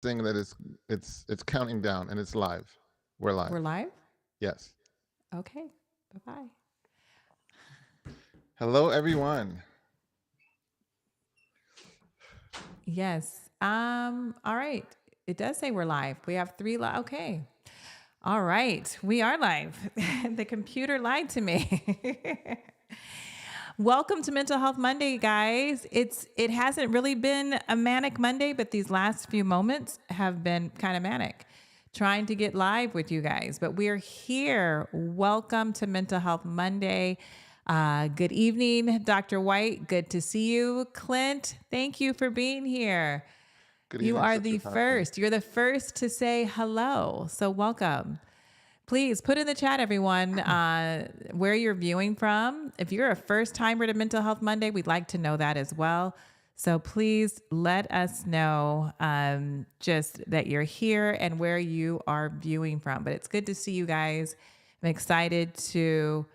saying that it's counting down and it's live. We're live. We're live? Yes. Okay. Bye-bye. Hello, everyone. Yes. All right. It does say we're live. We have three live. Okay. All right. We are live. The computer lied to me. Welcome to Mental Health Monday, guys. It hasn't really been a manic Monday, but these last few moments have been kind of manic. Trying to get live with you guys, but we're here. Welcome to Mental Health Monday. Good evening, Dr. Whyte. Good to see you. Clint, thank you for being here. Good You evening, are Sister the Tasha. first. You're the first to say hello. So welcome. Please put in the chat, everyone, where you're viewing from. If you're a first timer to Mental Health Monday, we'd like to know that as well. So please let us know just that you're here and where you are viewing from. But it's good to see you guys. I'm excited to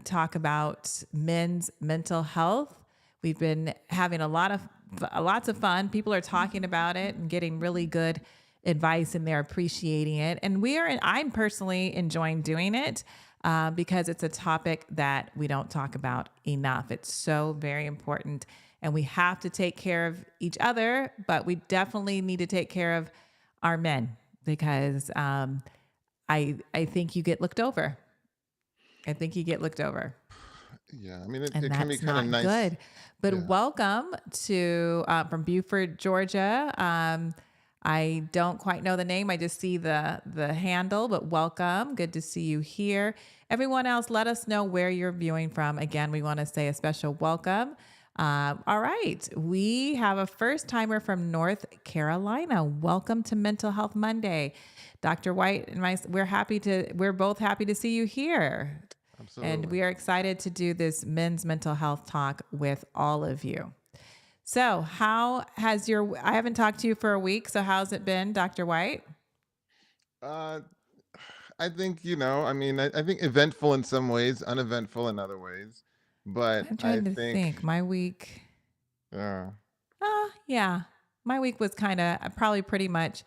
talk about men's mental health. We've been having lots of fun. People are talking about it and getting really good advice, and they're appreciating it. And I'm personally enjoying doing it because it's a topic that we don't talk about enough. It's so very important, and we have to take care of each other, but we definitely need to take care of our men because I think you get looked over. I think you get looked over. Yeah, I mean, it And can be that's kind of not nice. good. But Yeah. welcome to from Beaufort, Georgia. I don't quite know the name. I just see the handle, but welcome. Good to see you here. Everyone else, let us know where you're viewing from. Again, we want to say a special welcome. All right, we have a first timer from North Carolina. Welcome to Mental Health Monday, Dr. Whyte and we're both happy to see you here. And Absolutely. we are excited to do this men's mental health talk with all of you. So, I haven't talked to you for a week. So, how's it been, Dr. Whyte? Uh, I think, I mean, I think eventful in some ways, uneventful in other ways. But I'm I trying to think, think. My week, uh, yeah, my week was kind of probably pretty much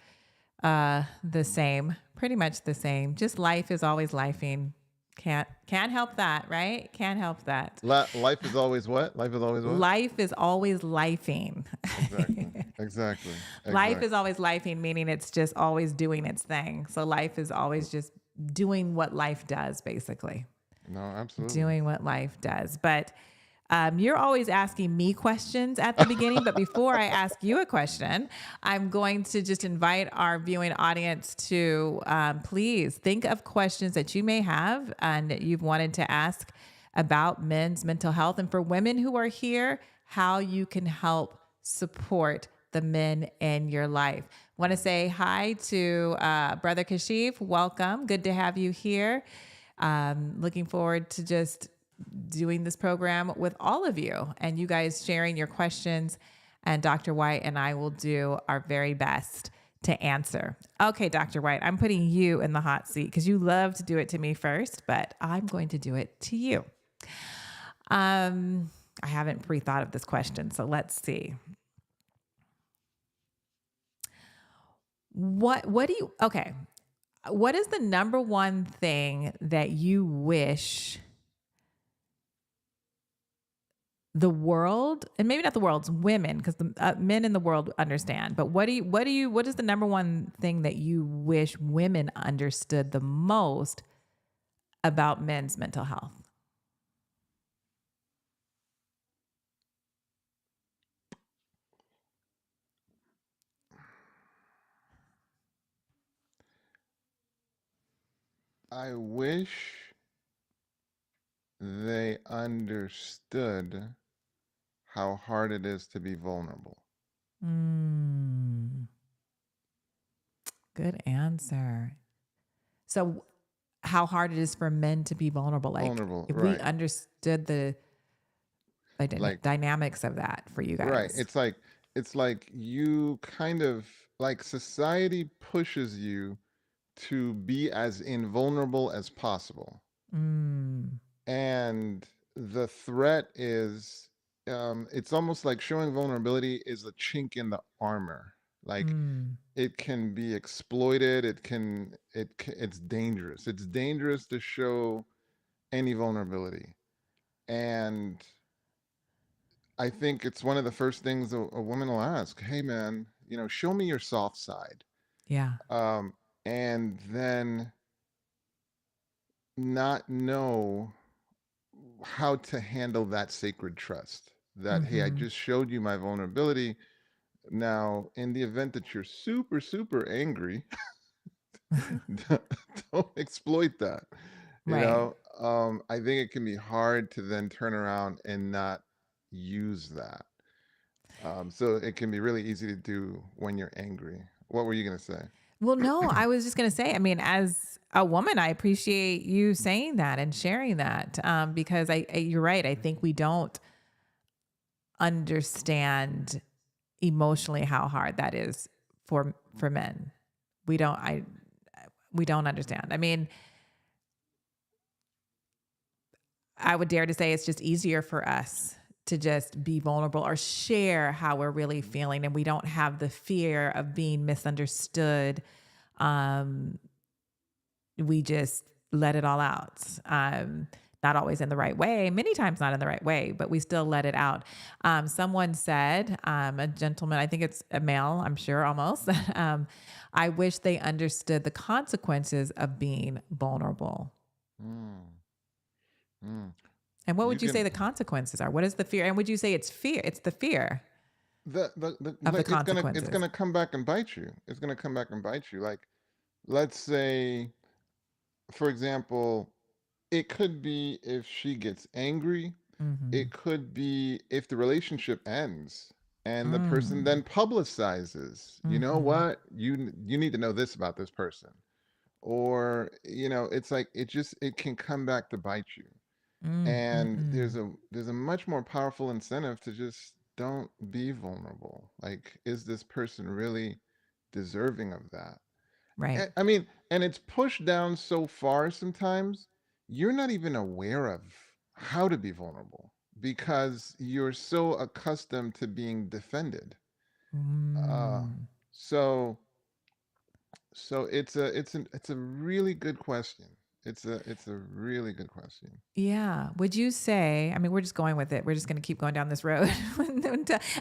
the same. Pretty much the same. Just life is always lifing. Can't help that, right? Can't help that. life is always what? Life is always what? Life is always lifing. Exactly. Exactly. Life is Exactly. always lifing, meaning it's just always doing its thing. So life is always just doing what life does, basically. No, absolutely. Doing what life does. But you're always asking me questions at the beginning. But before I ask you a question, I'm going to just invite our viewing audience to please think of questions that you may have and that you've wanted to ask about men's mental health. And for women who are here, how you can help support the men in your life. Want to say hi to Brother Kashif. Welcome. Good to have you here. Looking forward to just doing this program with all of you and you guys sharing your questions. And Dr. Whyte and I will do our very best to answer. Okay, Dr. Whyte, I'm putting you in the hot seat because you love to do it to me first, but I'm going to do it to you. I haven't pre-thought of this question, so let's see. What do you okay? What is the number one thing that you wish the world, and maybe not the world's women, because the men in the world understand, but what is the number one thing that you wish women understood the most about men's mental health? I wish they understood how hard it is to be vulnerable. Mm, good answer. So, how hard it is for men to be vulnerable? Like, Vulnerable, if we right. understood the Like, dynamics of that for you right. guys. It's like you kind of like society pushes you to be as invulnerable as possible. Mm, And the threat is it's almost like showing vulnerability is a chink in the armor. Like Mm. it can be exploited. It's dangerous. It's dangerous to show any vulnerability. And I think it's one of the first things a woman will ask. Hey, man, show me your soft side. Yeah. Um, and then not know how to handle that sacred trust. That, hey, I Mm-hmm. just showed you my vulnerability. Now, in the event that you're super, super angry, don't exploit that. Right. I think it can be hard to then turn around and not use that. So it can be really easy to do when you're angry. What were you going to say? Well, no, I was just going to say, I mean, as a woman, I appreciate you saying that and sharing that, because you're right. I think we don't understand emotionally how hard that is for men. We don't. We don't understand. I mean, I would dare to say it's just easier for us to just be vulnerable or share how we're really feeling, and we don't have the fear of being misunderstood. Um, we just let it all out. Not always in the right way, many times not in the right way, but we still let it out. Someone said, a gentleman, I think it's a male, I'm sure almost, I wish they understood the consequences of being vulnerable. Mm, mm. And what You would you say can the consequences are? What is the fear? And would you say it's fear? It's the fear of the it's consequences. gonna come back and bite you. It's gonna come back and bite you. Like, let's say, for example, it could be if she gets angry. Mm-hmm. It could be if the relationship ends and the person Mm. then publicizes, you know Mm-hmm. what? You need to know this about this person. Or, it's like it can come back to bite you. And Mm-mm. there's a much more powerful incentive to just don't be vulnerable. Like, is this person really deserving of that? Right. I mean, and it's pushed down so far sometimes you're not even aware of how to be vulnerable because you're so accustomed to being defended. Uh, Mm. so it's a really good question. It's a really good question. Yeah. Would you say, I mean, we're just going with it. We're just going to keep going down this road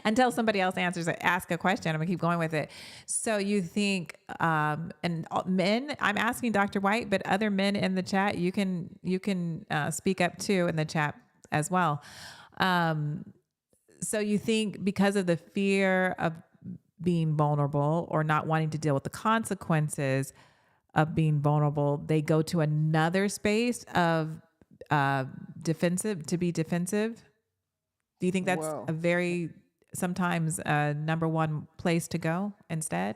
until somebody else ask a question. I'm going to keep going with it. So you think, men, I'm asking Dr. White, but other men in the chat, you can speak up too in the chat as well. Um, so you think because of the fear of being vulnerable or not wanting to deal with the consequences of being vulnerable, they go to another space of uh, defensive to be defensive. Do you think that's a Well, very sometimes number one place to go instead?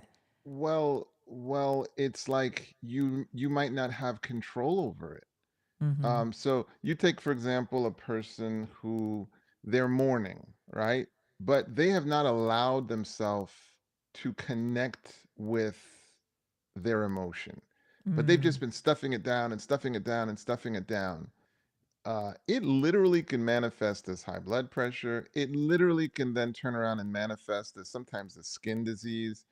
it's like you might not have control over it. Mm-hmm. So you take, for example, a person who they're mourning, right? But they have not allowed themselves to connect with their emotion. But they've Mm. just been stuffing it down and stuffing it down and stuffing it down. It literally can manifest as high blood pressure. It literally can then turn around and manifest as sometimes a skin disease.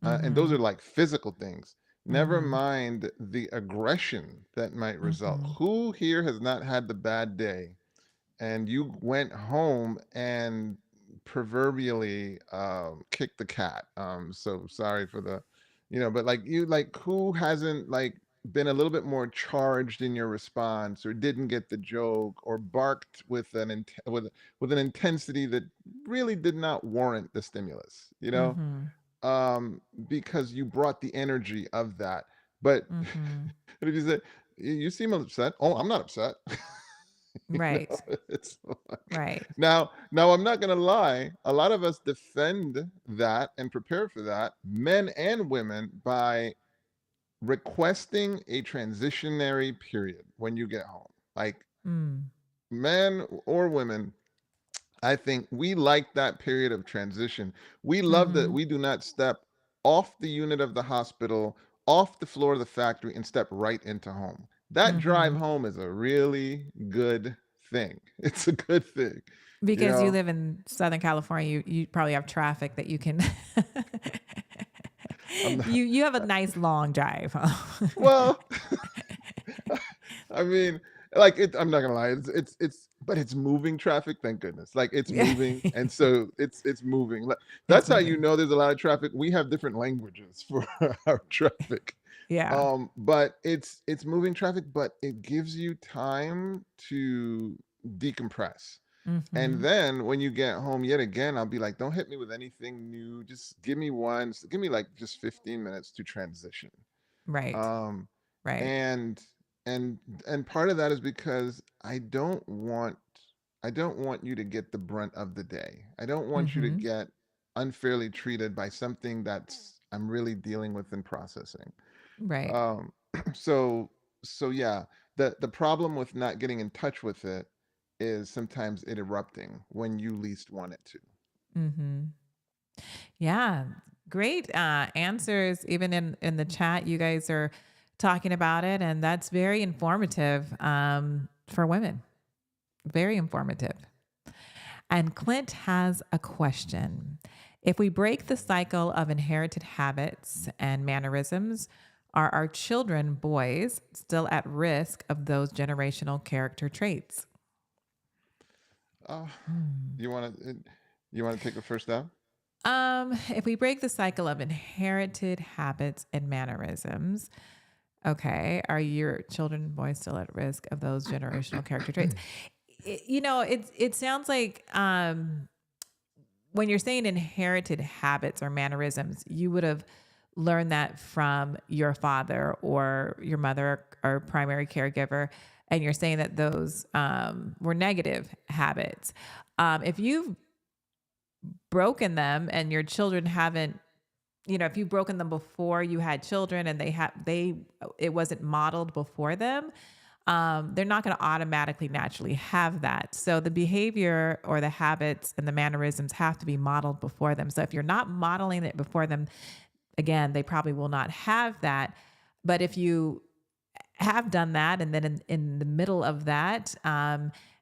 And those Mm-hmm. are like physical things. Never Mm-hmm. mind the aggression that might result. Mm-hmm. Who here has not had the bad day and you went home and proverbially kicked the cat? So sorry for the, but like who hasn't like been a little bit more charged in your response or didn't get the joke or barked with with an intensity that really did not warrant the stimulus, Mm-hmm. because you brought the energy of that. But Mm-hmm. if you say you seem upset, oh, I'm not upset. you know, Right. it's like Right. now I'm not gonna lie, a lot of us defend that and prepare for that, men and women, by requesting a transitionary period when you get home. Like Mm. men or women, I think we like that period of transition. We love that Mm-hmm. we do not step off the unit of the hospital, off the floor of the factory, and step right into home. That drive Mm-hmm. home is a really good thing. It's a good thing, you Because you know? live in Southern California, you probably have traffic that you can I'm not. You have a nice long drive. Huh? Well, I mean, like I'm not gonna lie. But it's moving traffic. Thank goodness. Like it's Yeah. moving, and so it's moving. It's That's how you moving. know there's a lot of traffic. We have different languages for our traffic. Yeah. But it's moving traffic, but it gives you time to decompress. And Hmm. then when you get home, yet again, I'll be like, don't hit me with anything new. Just give me one. Give me like just 15 minutes to transition. Right. Um, Right. and and and part of that is because I don't want you to get the brunt of the day. I don't want you to Hmm. get unfairly treated by something that's I'm really dealing with and processing. Right. Um, so so yeah, the problem with not getting in touch with it is sometimes it erupting when you least want it to. Hmm. Yeah. Great answers. Even in the chat, you guys are talking about it, and that's very informative for women. Very informative. And Clint has a question. If we break the cycle of inherited habits and mannerisms, are our children, boys, still at risk of those generational character traits? Uh, Hmm. you want to you want to take the first step? If we break the cycle of inherited habits and mannerisms, okay, are your children, boys, still at risk of those generational character traits? It sounds like when you're saying inherited habits or mannerisms, you would have learned that from your father or your mother or primary caregiver. And you're saying that those were negative habits. If you've broken them and your children haven't, if you've broken them before you had children and it wasn't modeled before them, they're not going to automatically naturally have that. So the behavior or the habits and the mannerisms have to be modeled before them. So if you're not modeling it before them, again, they probably will not have that. But if you have done that and then in the middle of that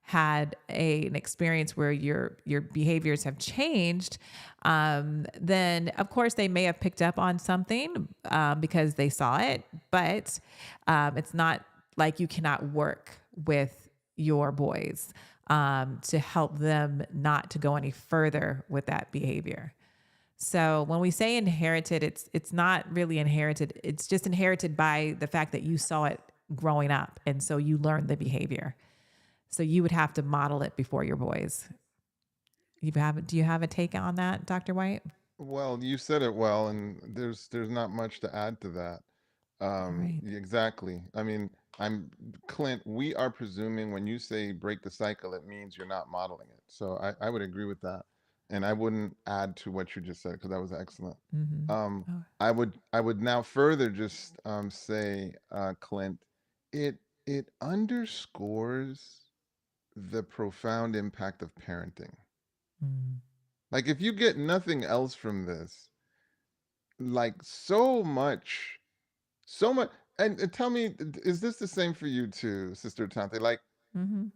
had an experience where your behaviors have changed, then of course they may have picked up on something because they saw it, but it's not like you cannot work with your boys to help them not to go any further with that behavior. So when we say inherited, it's not really inherited. It's just inherited by the fact that you saw it growing up, and so you learned the behavior. So you would have to model it before your boys. Do you have a take on that, Dr. White? Well, you said it well, and there's not much to add to that. All right. Exactly. I mean, I'm Clint. We are presuming when you say break the cycle, it means you're not modeling it. So I would agree with that, and I wouldn't add to what you just said because that was excellent. Mm-hmm. Um, Oh, I would now further just say, Clint, it it underscores the profound impact of parenting. mm, Like if you get nothing else from this, like so much, and tell me, is this the same for you too, Sister Tante? Like mm-hmm.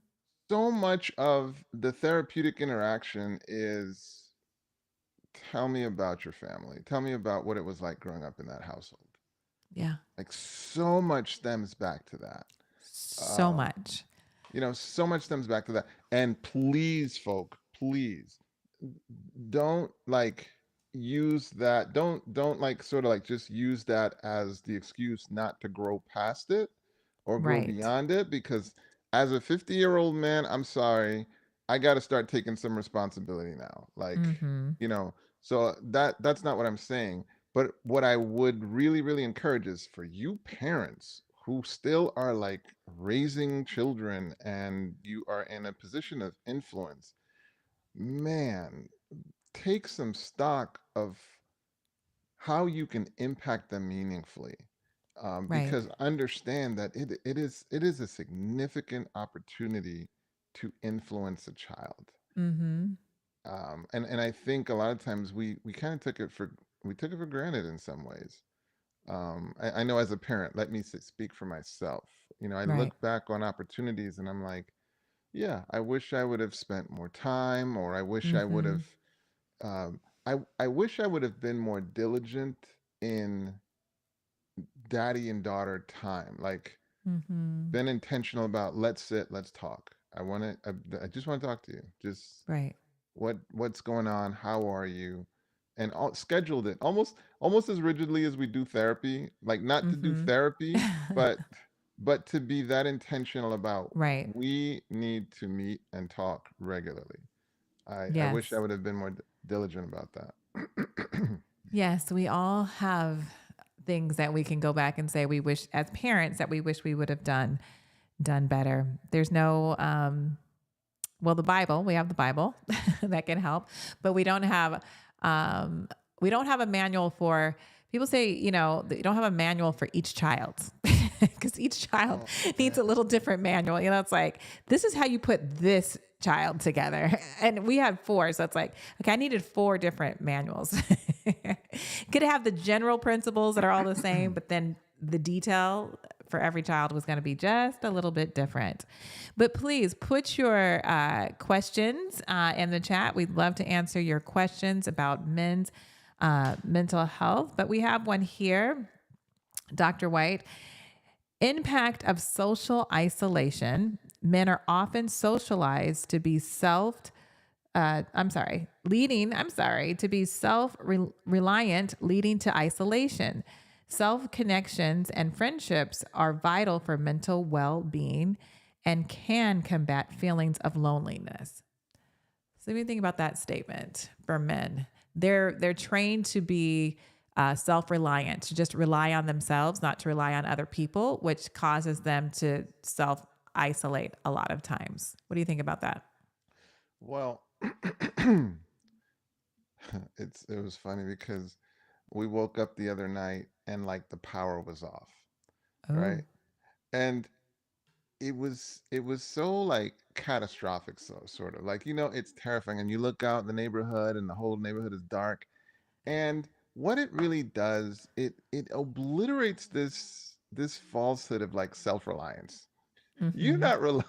so much of the therapeutic interaction is tell me about your family. Tell me about what it was like growing up in that household. Yeah. Like so much stems back to that. So Um, much. so much stems back to that. And please, folk, please don't like use that. Don't like sort of like just use that as the excuse not to grow past it or grow Right. beyond it because as a 50-year-old man, I'm sorry, I got to start taking some responsibility now. Like, Mm-hmm. you know, so that's not what I'm saying. But what I would really, really encourage is for you parents who still are like raising children and you are in a position of influence, man, take some stock of how you can impact them meaningfully. Right. Because understand that it is a significant opportunity to influence a child. Mm-hmm. And I think a lot of times we kind of took it for granted in some ways. I know as a parent, let me speak for myself. I Right. look back on opportunities and I'm like, yeah, I wish I would have spent more time, or I wish I would Mm-hmm. have, I wish I would have been more diligent in daddy and daughter time. Like, Mm-hmm. been intentional about, let's sit, let's talk. I just want to talk to you. Just Right. what's going on? How are you? And scheduled it almost as rigidly as we do therapy. Like, not to do Mm-hmm. therapy, but to be that intentional about, Right. we need to meet and talk regularly. I wish I Yes. would have been more diligent about that. Yes, we all have things that we can go back and say we wish as parents that we wish we would have done better. There's no well, the Bible, we have the Bible that can help, but um we don't have a manual for people say, you know, that you don't have a manual for each child because each child Oh needs a man. little different manual. You know, it's like, this is how you put this child together. And we had four. So it's like, okay, I needed four different manuals. Could have the general principles that are all the same, but then the detail for every child was going to be just a little bit different. But please put your questions in the chat. We'd love to answer your questions about men's mental health. But we have one here, Dr. Whyte. Impact of social isolation. Men are often socialized to be to be self-reliant, leading to isolation. Self-connections and friendships are vital for mental well-being and can combat feelings of loneliness. So what do you think about that statement for men? They're trained to be self-reliant, to just rely on themselves, not to rely on other people, which causes them to self-isolate a lot of times. What do you think about that? Well, it was funny because we woke up the other night and like the power was off, Oh, right? And it was so like catastrophic, so sort of like, it's terrifying, and you look out in the neighborhood and the whole neighborhood is dark. And what it really does, it obliterates this falsehood of like self-reliance. You're mm-hmm. not rel-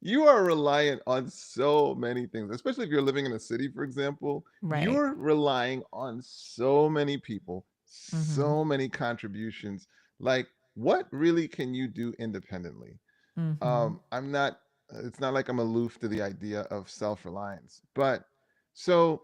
You are reliant on so many things, especially if you're living in a city, for example. Right. You're relying on so many people, Mm-hmm. so many contributions. Like, what really can you do independently? Mm-hmm. I'm not, it's not like I'm aloof to the idea of self-reliance, but so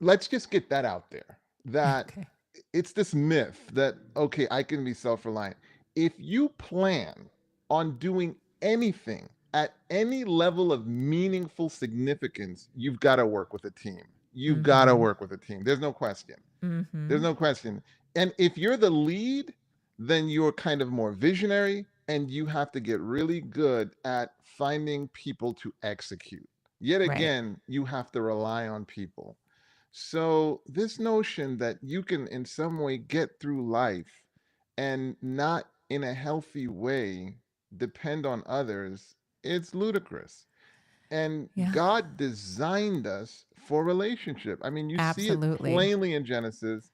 let's just get that out there, that Okay. it's this myth that, okay, I can be self-reliant. If you plan on doing anything at any level of meaningful significance, you've got to work with a team. You've got to Mm-hmm. work with a team. There's no question. There's Mm-hmm. no question. And if you're the lead, then you're kind of more visionary, and you have to get really good at finding people to execute. Yet Right. again, you have to rely on people. So, this notion that you can in some way get through life and not in a healthy way depend on others, it's ludicrous. And Yeah. God designed us for relationship. I mean, you see it Absolutely. plainly in Genesis.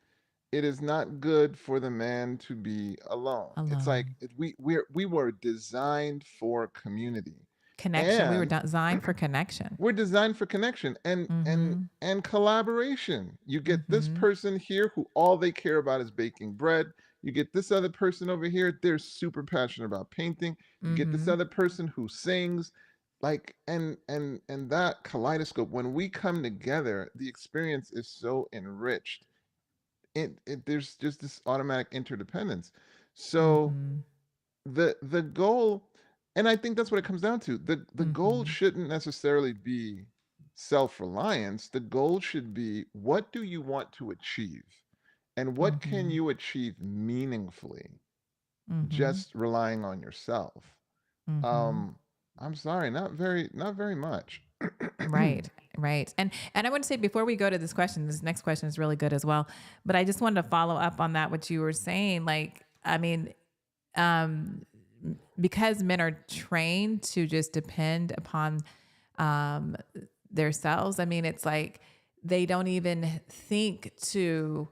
It is not good for the man to be alone. It's like, Alone. we were designed for community. Connection. We were And designed for connection. we're designed for connection and Mm-hmm. collaboration. You get this Mm-hmm. person here who all they care about is baking bread. You get this other person over here, they're super passionate about painting. You get this Mm-hmm. other person who sings. Like, and that kaleidoscope, when we come together, the experience is so enriched. There's just this automatic interdependence. So Mm-hmm. the goal, and I think that's what it comes down to. The goal Mm-hmm. shouldn't necessarily be self-reliance. The goal should be, what do you want to achieve, and what can Mm-hmm. you achieve meaningfully, Mm-hmm. just relying on yourself. Mm-hmm. um I'm sorry, not very much. Right, right. And I want to say before we go to this next question is really good as well. But I just wanted to follow up on that what you were saying. Like, I mean, um, because men are trained to just depend upon um themselves. I mean, it's like they don't even think to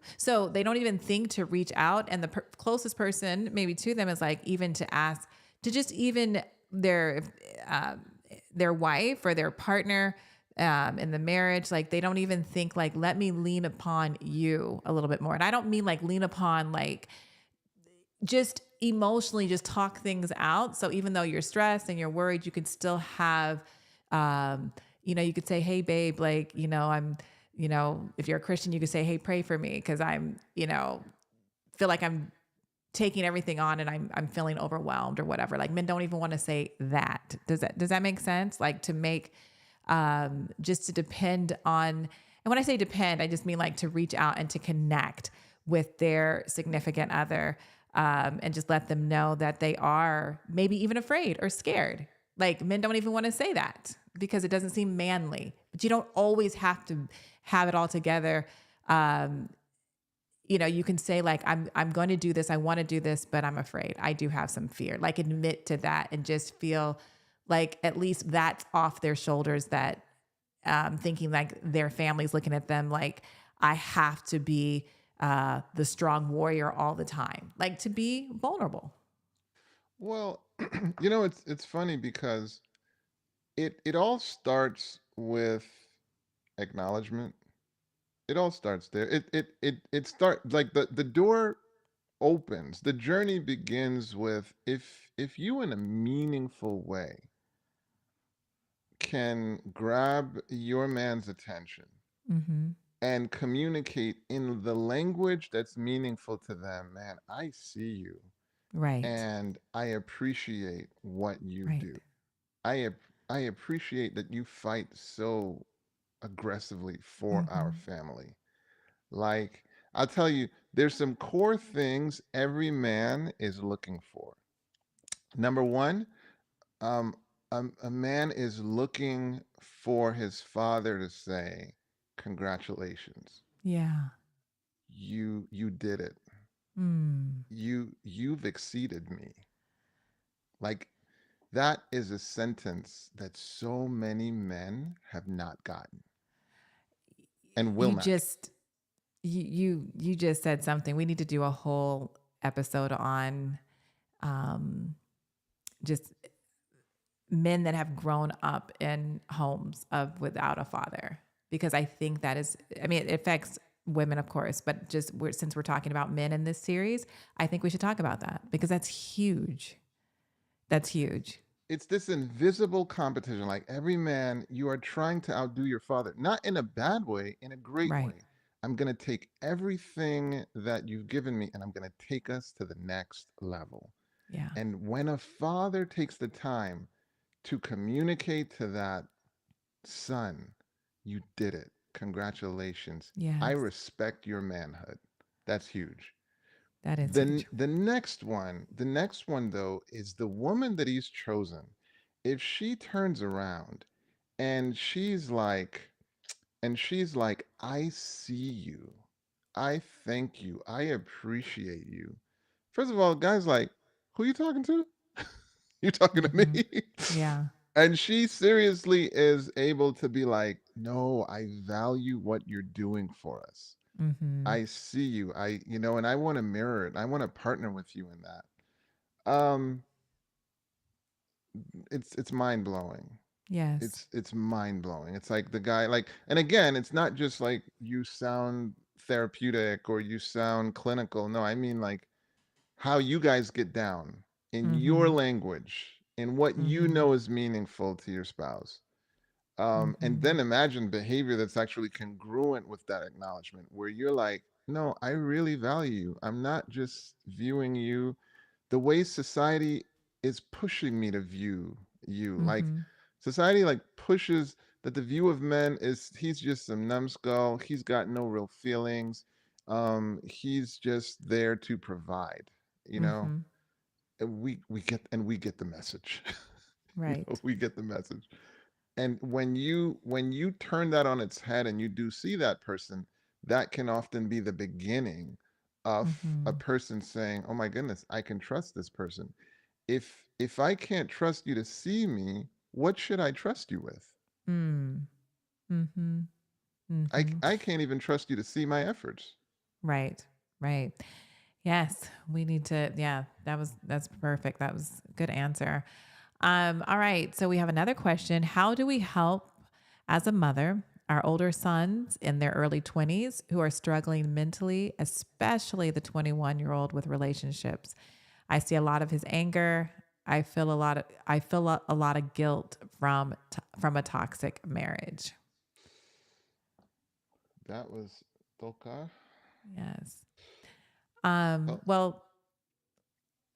reach out, and the closest person maybe to them is like even to ask to just even their uh, their wife or their partner, in the marriage. Like they don't even think like, let me lean upon you a little bit more. And I don't mean like lean upon like just emotionally just talk things out. So even though you're stressed and you're worried, you can still have, um, you could say, hey, babe, like, if you're a Christian, you could say, hey, pray for me because I'm, feel like I'm taking everything on and I'm feeling overwhelmed or whatever. Like men don't even want to say that. Does that make sense? Like to make just to depend on, and when I say depend, I just mean like to reach out and to connect with their significant other, and just let them know that they are maybe even afraid or scared. Like men don't even want to say that because it doesn't seem manly. But you don't always have to have it all together. Um, you can say like, I'm going to do this. I want to do this, but I'm afraid. I do have some fear. Like admit to that and just feel like at least that's off their shoulders, that thinking like their family's looking at them like I have to be the strong warrior all the time, like to be vulnerable. Well, it's funny because it all starts with acknowledgement. It all starts there. It start like the door opens. The journey begins with if you in a meaningful way can grab your man's attention Mm-hmm. and communicate in the language that's meaningful to them, man, I see you Right. and I appreciate what you do. Right. I I appreciate that you fight so aggressively for our Mm-hmm. family. Like, I'll tell you, there's some core things every man is looking for. Number one, um, a man is looking for his father to say, "Congratulations, Yeah. you did it. Mm. You've exceeded me." Like that is a sentence that so many men have not gotten and will You not. just you just said something. We need to do a whole episode on um just men that have grown up in homes of without a father, because I think that is, I mean, it affects women of course, but just since we're talking about men in this series, I think we should talk about that because that's huge. That's huge. It's this invisible competition. Like every man, you are trying to outdo your father, not in a bad way, in a great Right. way. I'm going to take everything that you've given me and I'm going to take us to the next level. Yeah. And when a father takes the time to communicate to that son, you did it. Congratulations. I Yes. respect your manhood. That's huge. That is Then huge. the next one though is the woman that he's chosen. If she turns around and she's like, I see you. I thank you. I appreciate you. First of all, guys like, who you talking to? You talking to me? Mm-hmm. Yeah. And she seriously is able to be like, no, I value what you're doing for us. Mm-hmm. I see you. And I want to mirror it. I want to partner with you in that. It's mind blowing. Yes. It's mind blowing. It's like the guy like, and again, it's not just like you sound therapeutic or you sound clinical. No, I mean like how you guys get down in your Mm-hmm. language, in what you Mm-hmm. know is meaningful to your spouse. And Mm-hmm. then imagine behavior that's actually congruent with that acknowledgement, where you're like, no, I really value you. I'm not just viewing you the way society is pushing me to view you. Like Mm-hmm. society like pushes that the view of men is he's just some numbskull. He's got no real feelings. He's just there to provide. You know, Mm-hmm. and we get the message. Right. We get the message. And when you turn that on its head and you do see that person, that can often be the beginning of a Mm-hmm. person saying, oh my goodness, I can trust this person. If I can't trust you to see me, what should I trust you with? Mm. Mm-hmm. i Mm-hmm. i can't even trust you to see my efforts. Right. Right. Yes, we need to. Yeah, that's perfect. That was a good answer. All right. So we have another question. How do we help As a mother, our older sons in their early 20s who are struggling mentally, especially the 21-year-old with relationships. I see a lot of his anger. I feel a lot of guilt from a toxic marriage. That was Toka. Yes. Oh, Well,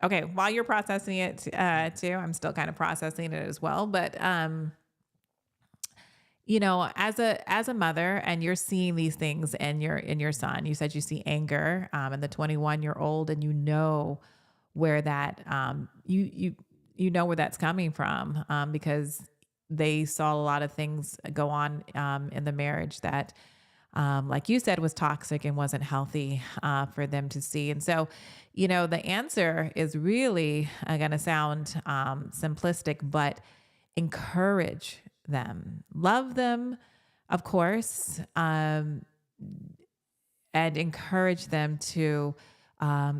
okay, while you're processing it too, I'm still kind of processing it as well, but as a mother and you're seeing these things in your son, you said you see anger in the 21-year-old, and where that you know where that's coming from, because they saw a lot of things go on in the marriage that, like you said, was toxic and wasn't healthy for them to see. And so, the answer is really going to sound simplistic, but encourage them, love them, of course, and encourage them to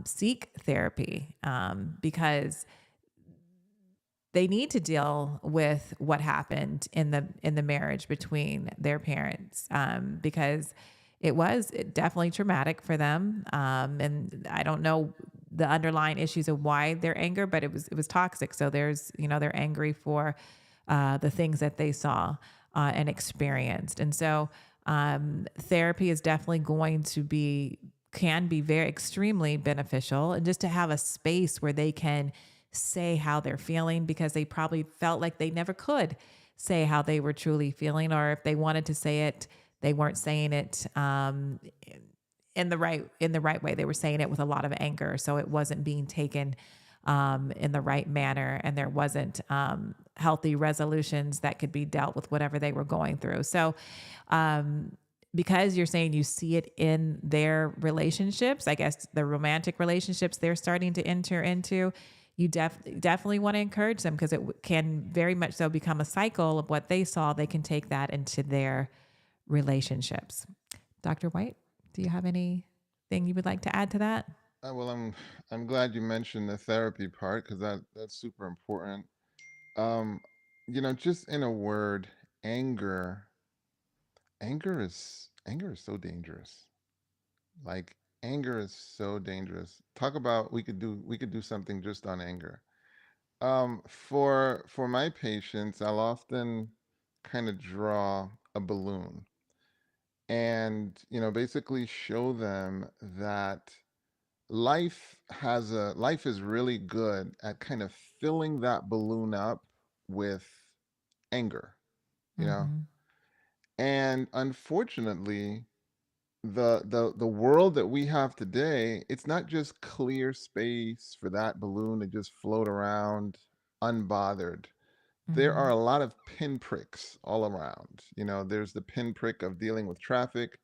seek therapy, because they need to deal with what happened in the marriage between their parents, because it was definitely traumatic for them, and I don't know the underlying issues of why their anger, but it was toxic. So there's, they're angry for the things that they saw and experienced. And so therapy is definitely going to be can be very extremely beneficial, and just to have a space where they can say how they're feeling, because they probably felt like they never could say how they were truly feeling, or if they wanted to say it, they weren't saying it in the right way. They were saying it with a lot of anger, so it wasn't being taken in the right manner, and there wasn't healthy resolutions that could be dealt with whatever they were going through. So because you're saying you see it in their relationships, I guess the romantic relationships they're starting to enter into, you definitely want to encourage them, because can very much so become a cycle of what they saw. They can take that into their relationships. Dr. White, do you have anything you would like to add to that? well, I'm glad you mentioned the therapy part because that's super important. Um, just in a word, anger. Anger is so dangerous. Like anger is so dangerous. Talk about we could do something just on anger. For my patients, I'll often kind of draw a balloon and basically show them that life is really good at kind of filling that balloon up with anger, you know? Mm-hmm. And unfortunately, the world that we have today, it's not just clear space for that balloon to just float around unbothered. There Mm-hmm. are a lot of pinpricks all around. There's the pinprick of dealing with traffic,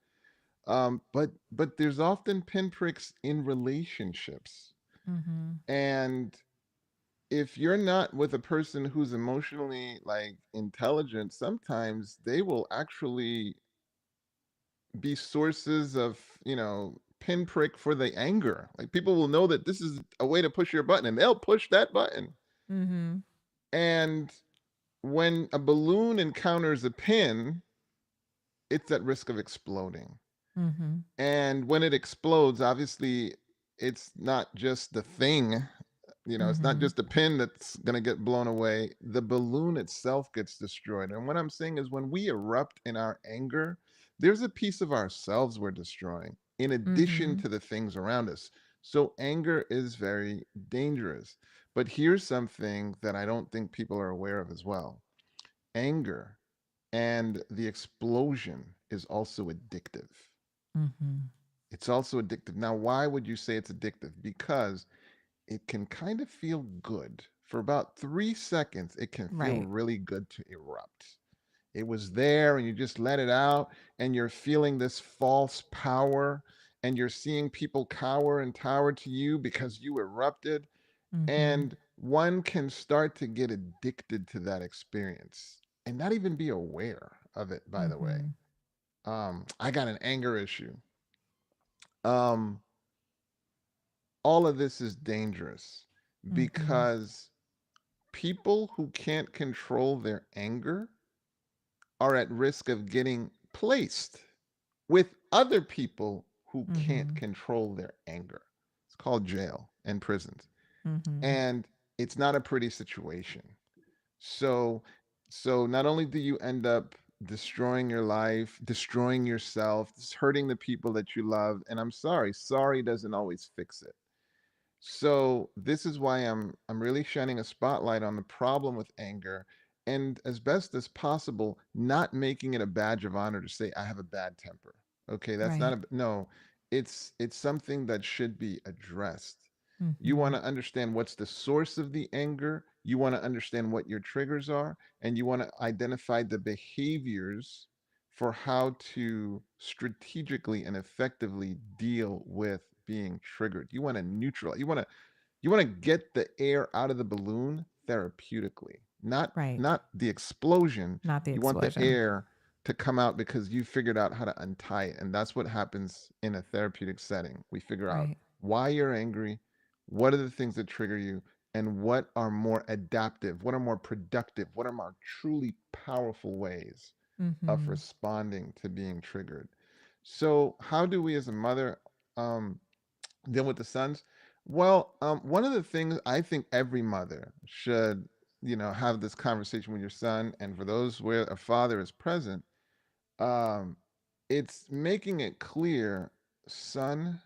but there's often pinpricks in relationships. Mm-hmm. And if you're not with a person who's emotionally like intelligent, sometimes they will actually be sources of, pinprick for the anger. Like people will know that this is a way to push your button and they'll push that button. Mm-hmm. And when a balloon encounters a pin, it's at risk of exploding. Mm-hmm. And when it explodes, obviously, it's not just the thing, it's not Mm-hmm. just the pin that's going to get blown away. The balloon itself gets destroyed. And what I'm saying is, when we erupt in our anger, there's a piece of ourselves we're destroying, in addition Mm-hmm. to the things around us. So, anger is very dangerous. But here's something that I don't think people are aware of as well: anger and the explosion is also addictive. Mm-hmm. It's also addictive. Now, why would you say it's addictive? Because it can kind of feel good. For about 3 seconds, it can feel Right. really good to erupt. It was there and you just let it out, and you're feeling this false power, and you're seeing people cower and tower to you because you erupted. Mm-hmm. And one can start to get addicted to that experience and not even be aware of it, by the way. Mm-hmm. I got an anger issue. Um, all of this is dangerous Mm-hmm. because people who can't control their anger are at risk of getting placed with other people who can't Mm-hmm. control their anger. It's called jail and prisons. Mm-hmm. And it's not a pretty situation. So so not only do you end up destroying your life, destroying yourself, hurting the people that you love, and I'm sorry, sorry doesn't always fix it. So this is why I'm really shining a spotlight on the problem with anger, and as best as possible not making it a badge of honor to say I have a bad temper. Okay, that's not Right. a no. It's something that should be addressed. You Mm-hmm. want to understand what's the source of the anger, you want to understand what your triggers are, and you want to identify the behaviors for how to strategically and effectively deal with being triggered. You want to neutralize. You want to get the air out of the balloon therapeutically, not Right. not the explosion. Not the You want the explosion. air to come out because you figured out how to untie it, and that's what happens in a therapeutic setting. We figure out Right. why you're angry, what are the things that trigger you, and what are more adaptive, what are more productive, what are more truly powerful ways of Mm-hmm. responding to being triggered. So, how do we as a mother um, deal with the sons? Well, one of the things I think every mother should, have this conversation with your son, and for those where a father is present, um, it's making it clear, son,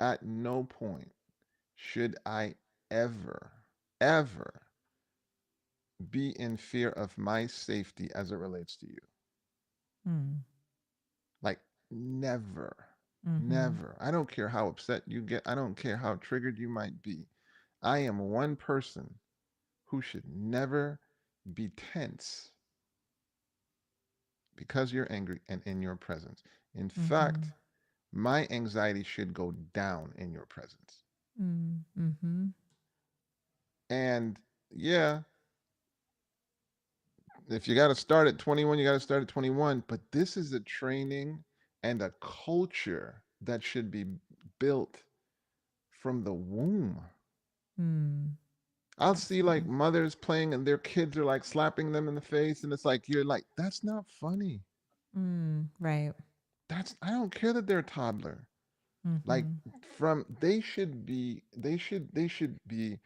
at no point should I ever, ever be in fear of my safety as it relates to you. Mm. Like, never, Mm-hmm. never. I don't care how upset you get. I don't care how triggered you might be. I am one person who should never be tense because you're angry and in your presence. In Mm-hmm. fact, my anxiety should go down in your presence. Mm-hmm. And yeah, if you got to start at 21, you got to start at 21. But this is a training and a culture that should be built from the womb. Mm. I'll That's see like good. mothers playing and their kids are like slapping them in the face, and it's like you're like, that's not funny. Right. I don't care that they're a toddler. Like Mm-hmm. they should be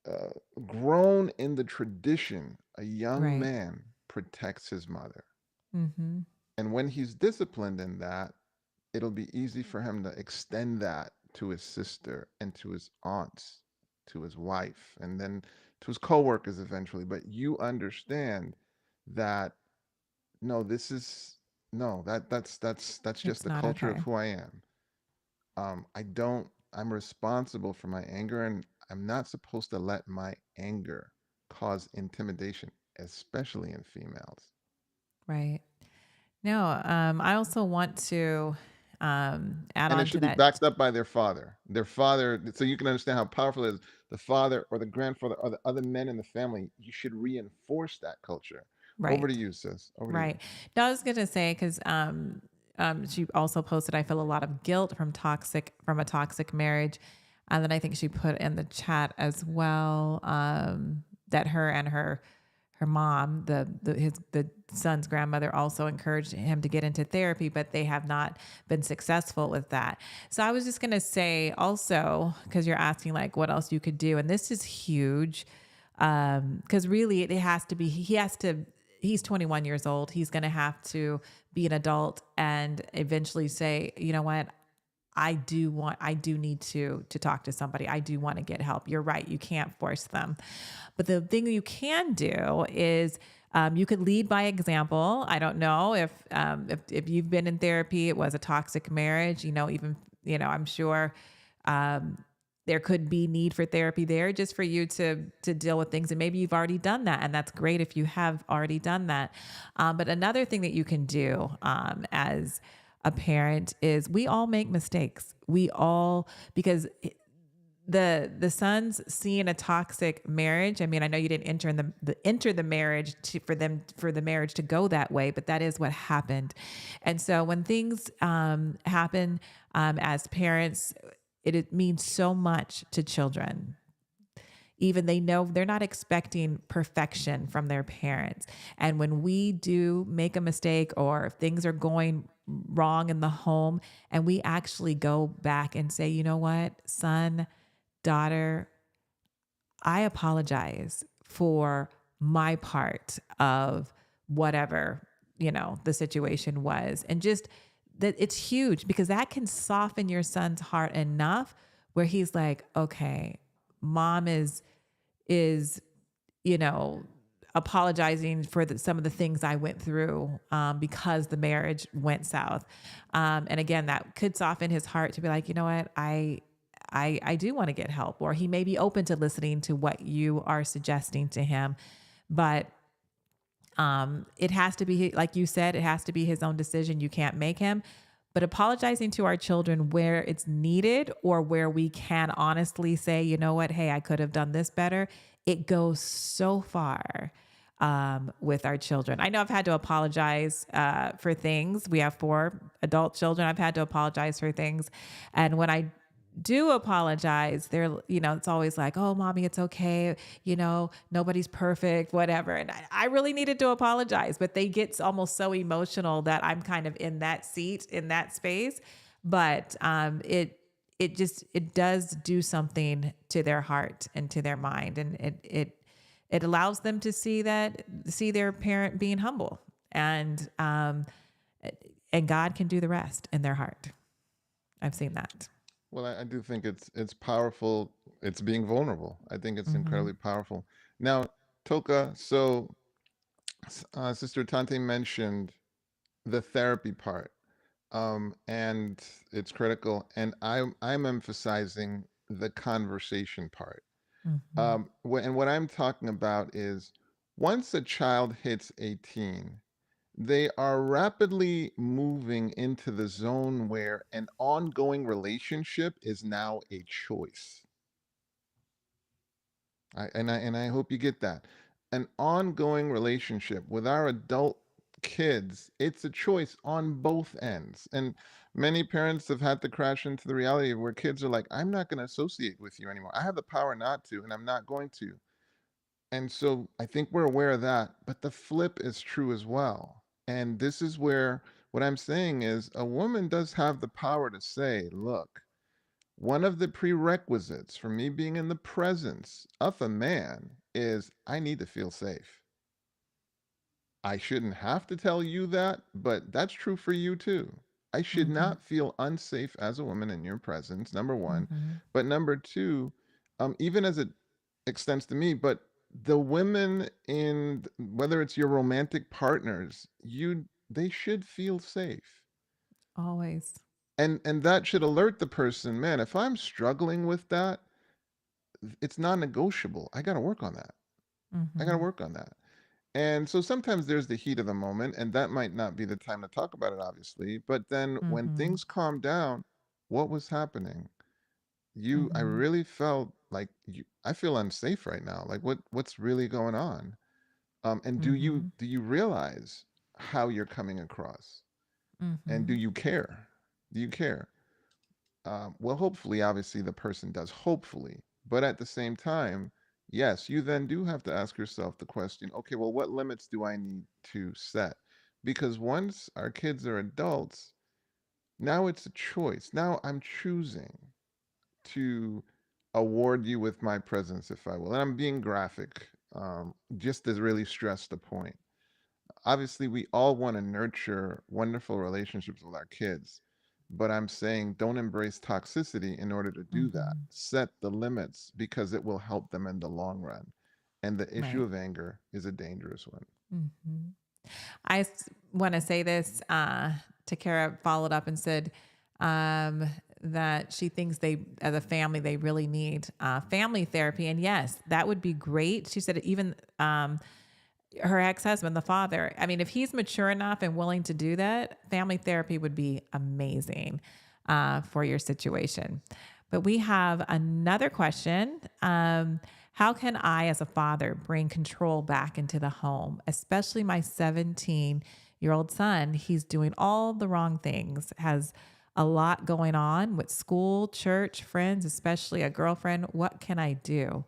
uh, grown in the tradition. A young Right. man protects his mother, Mm-hmm. and when he's disciplined in that, it'll be easy for him to extend that to his sister and to his aunts, to his wife, and then to his coworkers eventually. But you understand that no, this is no, that's just It's the not culture of okay. who I am. I don't. I'm responsible for my anger, and I'm not supposed to let my anger cause intimidation, especially in females. Right. No, I also want to add And it on to should be that. backed up by their father. Their father, so you can understand how powerful it is. The father or the grandfather or the other men in the family, you should reinforce that culture. Over Right. to you, sis. Over to you. Right. No, I was gonna say because she also posted, I feel a lot of guilt from a toxic marriage, and then I think she put in the chat as well that her and her mom, the son's grandmother, also encouraged him to get into therapy, but they have not been successful with that. So I was just gonna say also because you're asking like what else you could do, and this is huge because really it has to be he has to he's 21 years old. He's going to have to be an adult and eventually say, you know what, I do need to talk to somebody. I do want to get help. You're right, you can't force them, but the thing you can do is you could lead by example. I don't know if you've been in therapy, it was a toxic marriage, even I'm sure there could be need for therapy there just for you to deal with things, and maybe you've already done that, and that's great if you have already done that. But another thing that you can do as a parent is we all make mistakes. We all because the sons seeing a toxic marriage. I mean, I know you didn't enter the marriage for the marriage to go that way, but that is what happened. And so when things happen as parents, it means so much to children. even they know they're not expecting perfection from their parents. And when we do make a mistake or if things are going wrong in the home and we actually go back and say, you know what, son, daughter, I apologize for my part of whatever, the situation was. And just that it's huge because that can soften your son's heart enough where he's like, okay, mom is, you know, apologizing for some of the things I went through because the marriage went south. And again, that could soften his heart to be like, you know what, I do want to get help, or he may be open to listening to what you are suggesting to him. But it has to be, like you said, it has to be his own decision. You can't make him. But apologizing to our children where it's needed or where we can honestly say, you know what, hey, I could have done this better. It goes so far with our children. I know I've had to apologize for things. We have 4 adult children. I've had to apologize for things. And when I do apologize, it's always like, oh, mommy, it's okay. Nobody's perfect, whatever. And I really needed to apologize, but they get almost so emotional that I'm kind of in that seat, in that space. But it does do something to their heart and to their mind. And it allows them to see their parent being humble, and God can do the rest in their heart. I've seen that. Well, I do think it's powerful. It's being vulnerable. I think it's Mm-hmm. incredibly powerful. Now, Toka, so Sister Tante mentioned the therapy part, and it's critical. And I'm emphasizing the conversation part. Mm-hmm. And what I'm talking about is once a child hits 18, they are rapidly moving into the zone where an ongoing relationship is now a choice. And I hope you get that. An ongoing relationship with our adult kids, it's a choice on both ends. And many parents have had to crash into the reality where kids are like, I'm not going to associate with you anymore. I have the power not to, and I'm not going to. And so I think we're aware of that, but the flip is true as well. And this is where what I'm saying is a woman does have the power to say, look, one of the prerequisites for me being in the presence of a man is I need to feel safe. I shouldn't have to tell you that, but that's true for you too. I should Mm-hmm. not feel unsafe as a woman in your presence, number one. Mm-hmm. But number two, even as it extends to me, but the women in whether it's your romantic partners, they should feel safe. Always. And that should alert the person, man, if I'm struggling with that, it's non-negotiable. I got to work on that. I got to Mm-hmm. work on that. And so sometimes there's the heat of the moment, and that might not be the time to talk about it, obviously. But then when Mm-hmm. things calm down, what was happening? I Mm-hmm. really felt like I feel unsafe right now. Like what's really going on? And Mm-hmm. do you realize how you're coming across? And do Mm-hmm. you care? Do you care? Well, hopefully, obviously, the person does. Hopefully, but at the same time, yes, you then do have to ask yourself the question: okay, well, what limits do I need to set? Because once our kids are adults, now it's a choice. Now I'm choosing to award you with my presence, if I will. And I'm being graphic, just to really stress the point. Obviously, we all want to nurture wonderful relationships with our kids, but I'm saying don't embrace toxicity in order to do that. Mm-hmm. Set the limits because it will help them in the long run. And the issue Right. of anger is a dangerous one. Mm-hmm. I want to say this. Takara followed up and said that she thinks as a family, they really need family therapy. And yes, that would be great. She said even her ex-husband, the father, I mean, if he's mature enough and willing to do that, family therapy would be amazing for your situation. But we have another question. How can I, as a father, bring control back into the home, especially my 17-year-old son? He's doing all the wrong things, has a lot going on with school, church, friends, especially a girlfriend. What can I do?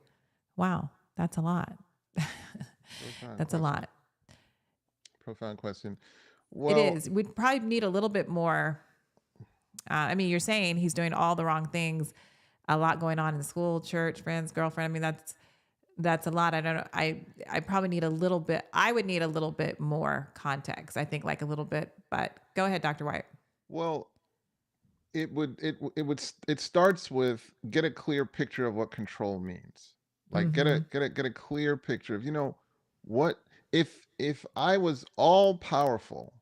Wow, that's a lot. Profound That's a question. lot. Profound question. It Well, is. We'd probably need a little bit more. I mean, you're saying he's doing all the wrong things, a lot going on in school, church, friends, girlfriend. I mean, that's a lot. I don't know. I probably need a little bit. I would need a little bit more context. I think like a little bit. But go ahead, Dr. White. well, it starts with get a clear picture of what control means. Like Mm-hmm. get a clear picture of, what if I was all powerful,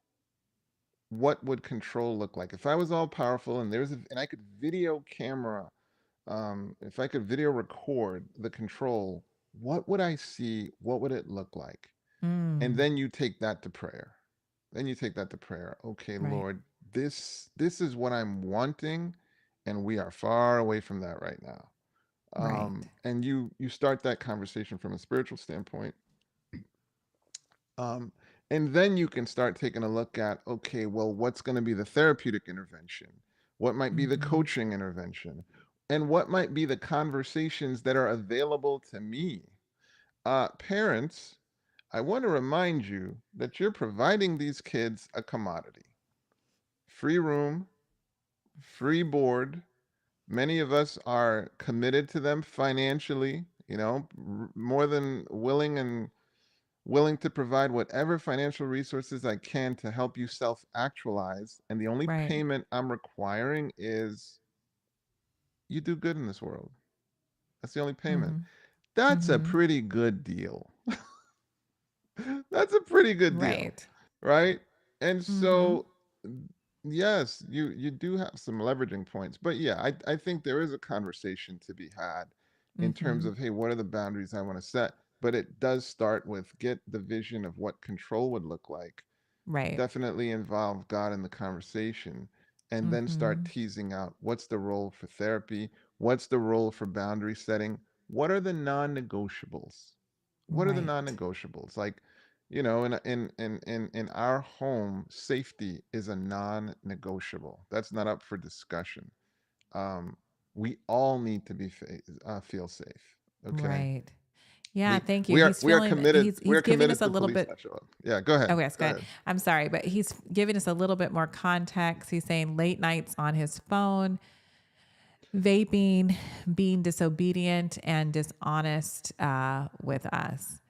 what would control look like? If I was all powerful and and I could video camera, if I could video record the control, what would I see? What would it look like? And Mm, then you take that to prayer. Then you take that to prayer. Okay, right. Lord, this is what I'm wanting, and we are far away from that right now. Right. And you start that conversation from a spiritual standpoint. Um, and then you can start taking a look at, okay, well, what's going to be the therapeutic intervention? What might be the Mm-hmm. coaching intervention? And what might be the conversations that are available to me? Parents, I want to remind you that you're providing these kids a commodity: free room, free board. Many of us are committed to them financially, more than willing to provide whatever financial resources I can to help you self actualize. And the only Right. payment I'm requiring is you do good in this world. That's the only payment. Mm-hmm. That's a Mm-hmm. pretty good deal. That's a pretty good deal, Right. right? And Mm-hmm. so, yes, you do have some leveraging points, but yeah, I think there is a conversation to be had in terms Mm-hmm. of, hey, what are the boundaries I want to set? But it does start with get the vision of what control would look like. Right. Definitely involve God in the conversation, and then start Mm-hmm. teasing out what's the role for therapy, what's the role for boundary setting, what are the non-negotiables, what are the Right. non-negotiables, like, in our home, safety is a non-negotiable. That's not up for discussion. um, we all need to feel safe. Okay, Right. Yeah, we thank you. we are He's we are feeling committed he's giving us a to little police bit. that show up. Yeah, go ahead, Oh, yes, go go ahead. ahead. I'm sorry, but he's giving us a little bit more context. He's saying late nights on his phone, vaping, being disobedient and dishonest with us.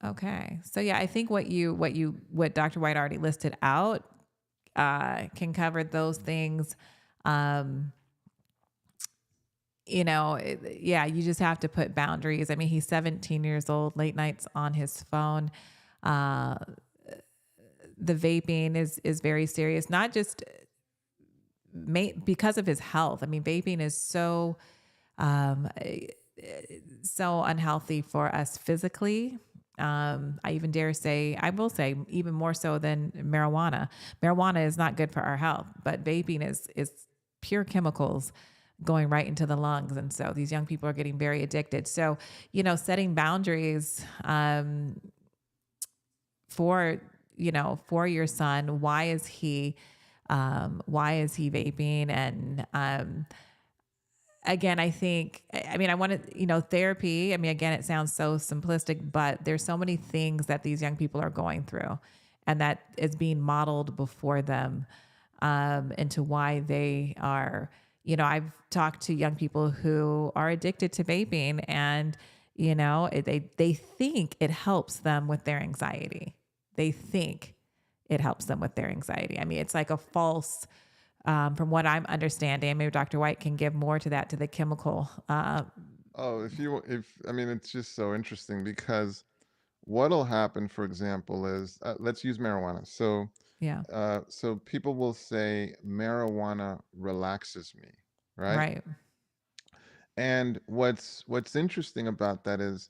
Okay. So yeah, I think what Dr. White already listed out can cover those things. Um, yeah, you just have to put boundaries. I mean, he's 17 years old, late nights on his phone. Uh, the vaping is very serious, not just because of his health. I mean, vaping is um, so unhealthy for us physically. I even dare say, I will say, even more so than marijuana. Marijuana is not good for our health, but vaping is pure chemicals going right into the lungs, and so these young people are getting very addicted. So, setting boundaries for for your son. Why is he vaping? And again, I think, I mean, I want to, therapy. I mean, again, it sounds so simplistic, but there's so many things that these young people are going through and that is being modeled before them, into why they are, I've talked to young people who are addicted to vaping and, they think it helps them with their anxiety. They think it helps them with their anxiety. I mean, it's like a false, from what I'm understanding. Maybe Dr. White can give more to that, to the chemical. Oh, if I mean, it's just so interesting because what'll happen, for example, is, let's use marijuana. Yeah. So people will say marijuana relaxes me, right? Right. And what's interesting about that is,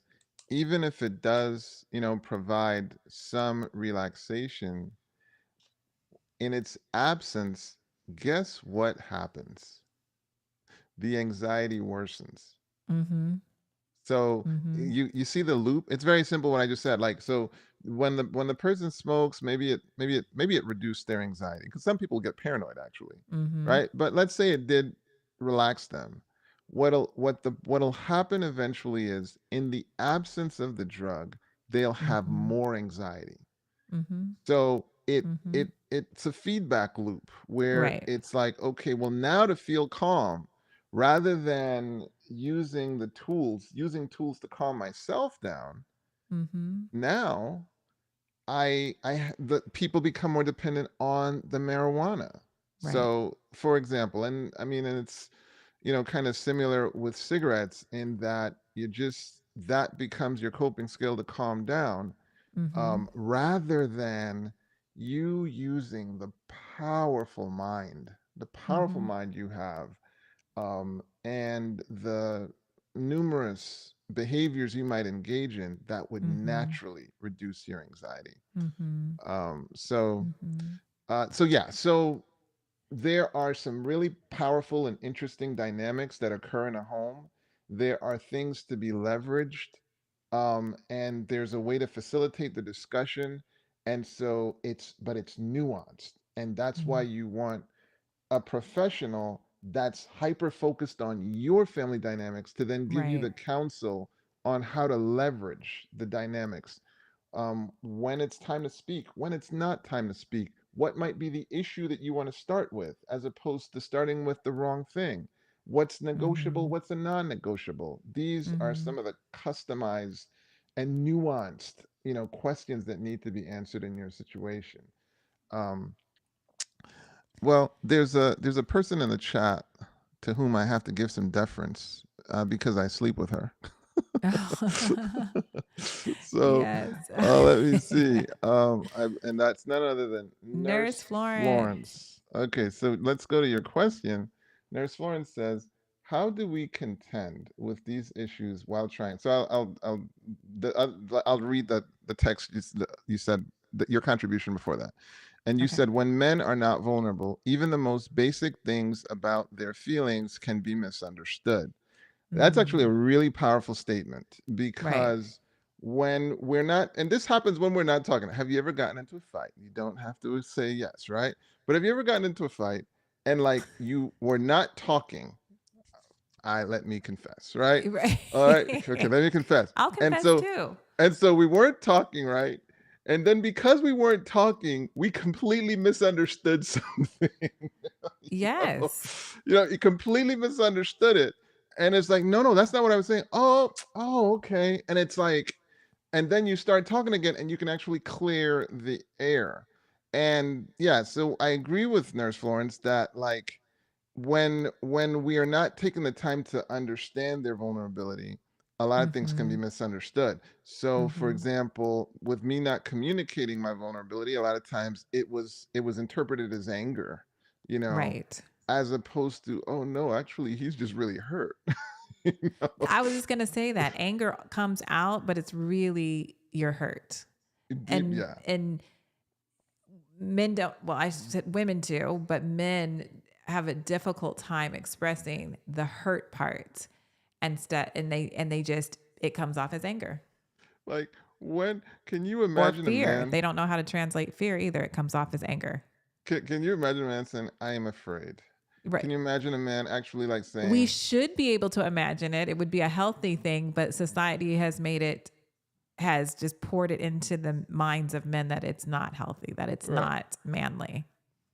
even if it does, provide some relaxation, in its absence, guess what happens? The anxiety worsens. Mm-hmm. So Mm-hmm. you see the loop. It's very simple what I just said. Like, so when the person smokes, maybe it reduced their anxiety, because some people get paranoid actually, Mm-hmm. right? But let's say it did relax them. what'll happen eventually is, in the absence of the drug, they'll have Mm-hmm. more anxiety. Mm-hmm. So Mm-hmm. it's a feedback loop where Right. it's like, okay, well, now to feel calm, rather than using tools to calm myself down, Mm-hmm. now the people become more dependent on the marijuana. Right. So, for example, and I mean, and it's, kind of similar with cigarettes, in that that becomes your coping skill to calm down, Mm-hmm. rather than you using the powerful Mm-hmm. mind you have, and the numerous behaviors you might engage in that would Mm-hmm. naturally reduce your anxiety. Mm-hmm. Um, so, Mm-hmm. so there are some really powerful and interesting dynamics that occur in a home. There are things to be leveraged, and there's a way to facilitate the discussion. And so it's nuanced. And that's why you want a professional that's hyper focused on your family dynamics to then give you Right. the counsel on how to leverage the dynamics, when it's time to speak, when it's not time to speak, what might be the issue that you want to start with, as opposed to starting with the wrong thing. What's negotiable? Mm-hmm. What's a non negotiable? These are Mm-hmm. some of the customized and nuanced, questions that need to be answered in your situation. Um, well, there's a person in the chat to whom I have to give some deference, because I sleep with her. So, Yes. let me see. And that's none other than Nurse Nurse Florence. Florence. Okay, so let's go to your question. Nurse Florence says, "How do we contend with these issues while trying?" So I'll read the text you said, your contribution before that. And you Okay. said, when men are not vulnerable, even the most basic things about their feelings can be misunderstood. That's actually a Mm. really powerful statement, Right. because when we're not, and this happens when we're not talking. Have you ever gotten into a fight? You don't have to say yes, right? But have you ever gotten into a fight and, like, you were not talking? Let me confess, right? All right, okay, Right. let me confess. I'll And confess so, too. we weren't talking, right? And then, because we weren't talking, we completely misunderstood something. you know, Yes. you completely misunderstood it. And it's like, no, no, that's not what I was saying. Oh, oh, okay. And it's like, and then you start talking again, and you can actually clear the air. And yeah, so I agree with Nurse Florence that, like, when we are not taking the time to understand their vulnerability, a lot of things can be Mm-hmm. misunderstood. So, for Mm-hmm. example, with me not communicating my vulnerability, a lot of times it was interpreted as anger, you know, Right. as opposed to, oh no, actually he's just really hurt. you know? I was just gonna say that anger comes out, but it's really you're hurt. Deep, And yeah. men don't, well, I said women too, but men have a difficult time expressing the hurt part, and they just, it comes off as anger Like, when can you or imagine a fear. man? They don't know how to translate fear either. It comes off as anger. Can you imagine a man saying, "I am afraid"? Can Right. you imagine a man actually, like, We saying, should be able to imagine it. It would be a healthy thing, but society has made it, has just poured it into the minds of men that it's not healthy, that it's right? not manly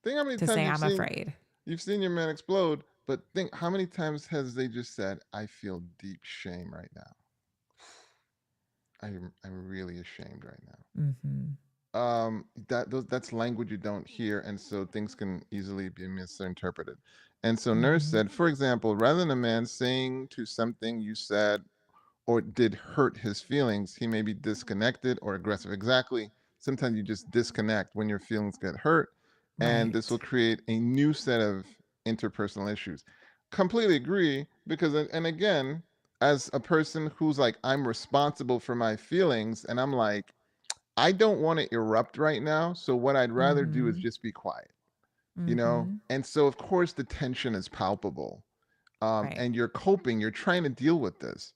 Think how many to times say I'm afraid. you've seen your man explode, but think how many times has they just said, "I feel deep shame right now. I'm really ashamed right now." Mm-hmm. That's language you don't hear, and so things can easily be misinterpreted. And so Nurse Mm-hmm. said, for example, rather than a man saying to something you said or did hurt his feelings, he may be disconnected or aggressive. Exactly. Sometimes you just disconnect when your feelings get hurt, and this will Right. create a new set of interpersonal issues. Completely agree, because, and again, as a person who's like, I'm responsible for my feelings, and I'm like, I don't want to erupt right now, so what I'd rather do is Mm-hmm. just be quiet, Mm-hmm. And so, of course, the tension is palpable, Right. and you're coping, you're trying to deal with this.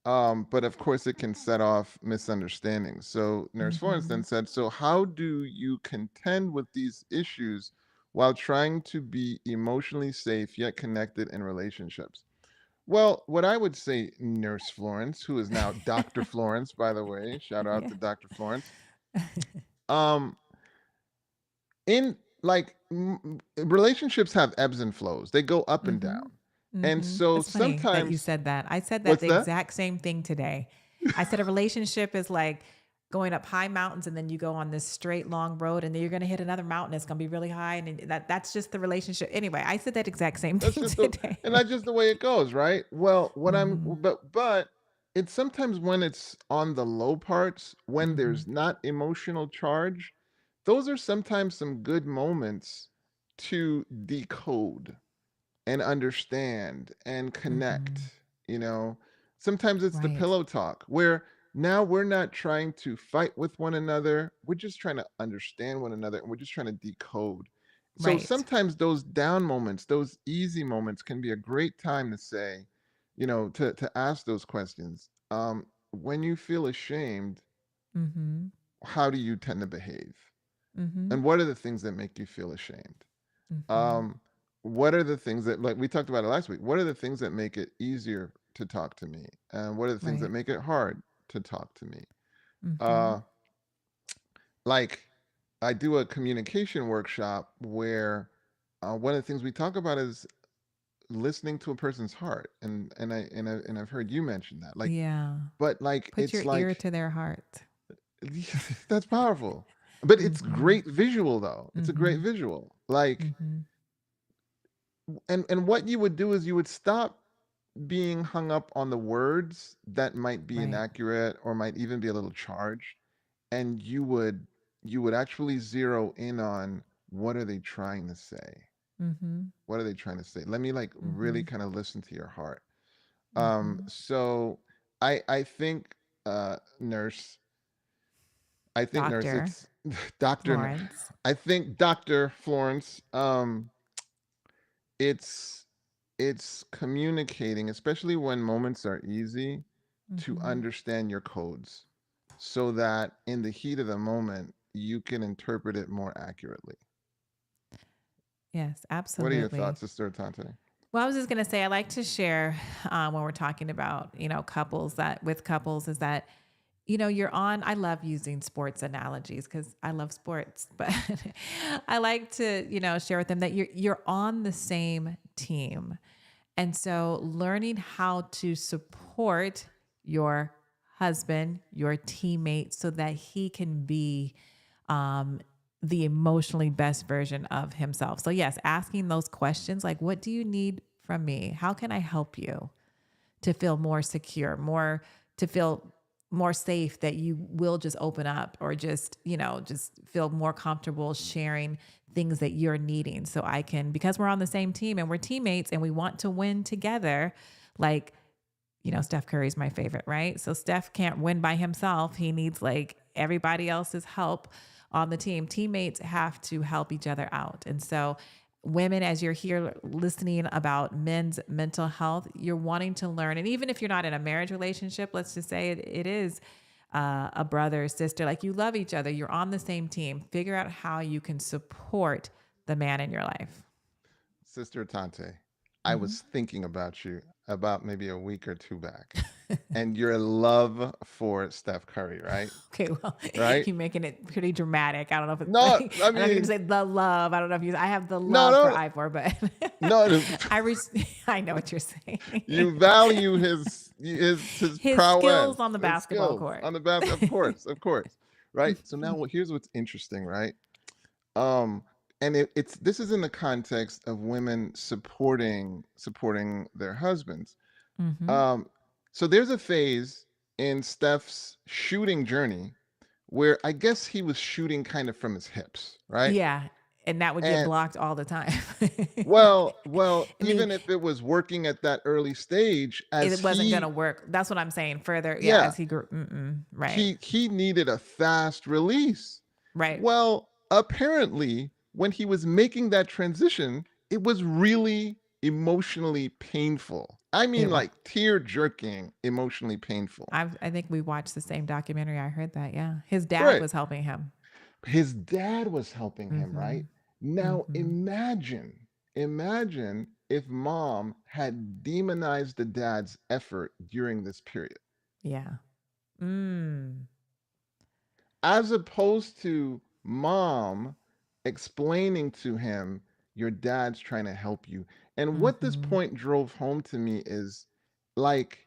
But of course, it can set off misunderstandings. So, Nurse Florence Mm-hmm. then said, "So, how do you contend with these issues while trying to be emotionally safe yet connected in relationships?" Well, what I would say, Nurse Florence, who is now Dr. Florence, by the way, shout out Yeah. to Dr. Florence. Um, in like relationships have ebbs and flows. They go up and Mm-hmm. down. And Mm-hmm. so It's funny that you sometimes, said that. I said that what's the that? exact same thing today. I said a relationship is like going up high mountains and then you go on this straight long road and then you're going to hit another mountain. It's going to be really high. And that's just the relationship. Anyway, I said that exact same That's thing just the today. and that's just the way it goes, right? Well, what I'm Mm-hmm. but it's sometimes when it's on the low parts, when Mm-hmm. there's not emotional charge, those are sometimes some good moments to decode and understand and connect, Mm-hmm. you know. Sometimes it's the Right. pillow talk where now we're not trying to fight with one another, we're just trying to understand one another and we're just trying to decode. So Right. sometimes those down moments, those easy moments can be a great time to say, to ask those questions. When you feel ashamed, Mm-hmm. how do you tend to behave, Mm-hmm. and what are the things that make you feel ashamed? Mm-hmm. um what are the things that, like we talked about it last week, what are the things that make it easier to talk to me, and what are the things that Right. make it hard to talk to me? Mm-hmm. uh like I do a communication workshop where one of the things we talk about is listening to a person's heart, and I've heard you mention that, like, Yeah. but like Put it's your ear like to their heart. that's powerful, but it's Mm-hmm. great visual though, it's a great Mm-hmm. visual, like, Mm-hmm. and what you would do is you would stop being hung up on the words that might be Right. inaccurate or might even be a little charged, and you would actually zero in on what are they trying to say, Mm-hmm. what are they trying to say, let me like really Mm-hmm. kind of listen to your heart. Mm-hmm. So I think nurse, I think nurse, Doctor it's Dr. Florence. I think Dr. Florence, it's it's communicating, especially when moments are easy, to Mm-hmm. understand your codes so that in the heat of the moment you can interpret it more accurately. Yes, What are your absolutely. thoughts, Sister Tante? Well, I was just gonna say, I like to share when we're talking about couples, that with couples is that you're on. I love using sports analogies because I love sports, but I like to share with them that you're on the same team. And so learning how to support your husband, your teammate, so that he can be um, the emotionally best version of himself. So, yes, asking those questions like, what do you need from me? How can I help you to feel more secure, more to feel more safe, that you will just open up, or just feel more comfortable sharing things that you're needing, so I can, because we're on the same team and we're teammates and we want to win together. Like, Steph Curry's my favorite, right? So Steph can't win by himself. He needs like everybody else's help on the team. Teammates have to help each other out. And so, women, as you're here listening about men's mental health, you're wanting to learn. And even if you're not in a marriage relationship, let's just say it is a brother or sister, like you love each other, you're on the same team, figure out how you can support the man in your life. Sister Tante, I Mm-hmm. was thinking about you about maybe a week or two back, and your love for Steph Curry, right? Okay, well, Right? you're making it pretty dramatic. I don't know if it's, No, I I know you're gonna mean, say the love. I don't know if I have the no, love for no, Ivor, but no. I I know what you're saying. You value his His skills prowess, on the his basketball skills court. on the bath, of course, right? So now, here's what's interesting, right? Um, and it's this is in the context of women supporting their husbands. Mm-hmm. Um, so there's a phase in Steph's shooting journey where I guess he was shooting kind of from his hips, right? Yeah, and that would get And blocked all the time. well, I mean, even if it was working at that early stage, as it wasn't gonna he, work. That's what I'm saying. Further, yeah, yeah, as he grew. Right, he needed a fast release. right. Well, apparently, when he was making that transition, it was really emotionally painful. I mean, It was. like tear jerking, emotionally painful. I think we watched the same documentary. I heard that. Yeah, his dad Right. was helping him. His dad was helping him, Mm-hmm. right? Now Mm-hmm. imagine if mom had demonized the dad's effort during this period, Yeah. Mm. as opposed to mom explaining to him, your dad's trying to help you. And what this Mm-hmm. point drove home to me is like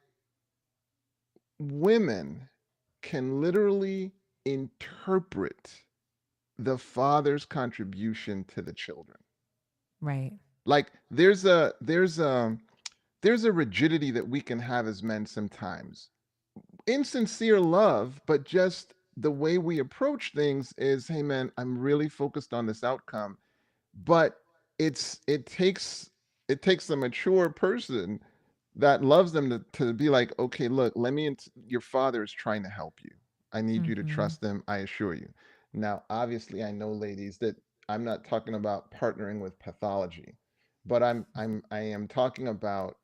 women can literally interpret the father's contribution to the children. Right. Like there's a rigidity that we can have as men sometimes. Insincere love, but just the way we approach things is, hey man, I'm really focused on this outcome. But it's it takes a mature person that loves them to be like, okay, look, your father is trying to help you. I need you to Mm-hmm. trust them, I assure you. Now obviously I know, ladies, that I'm not talking about partnering with pathology, but I am talking about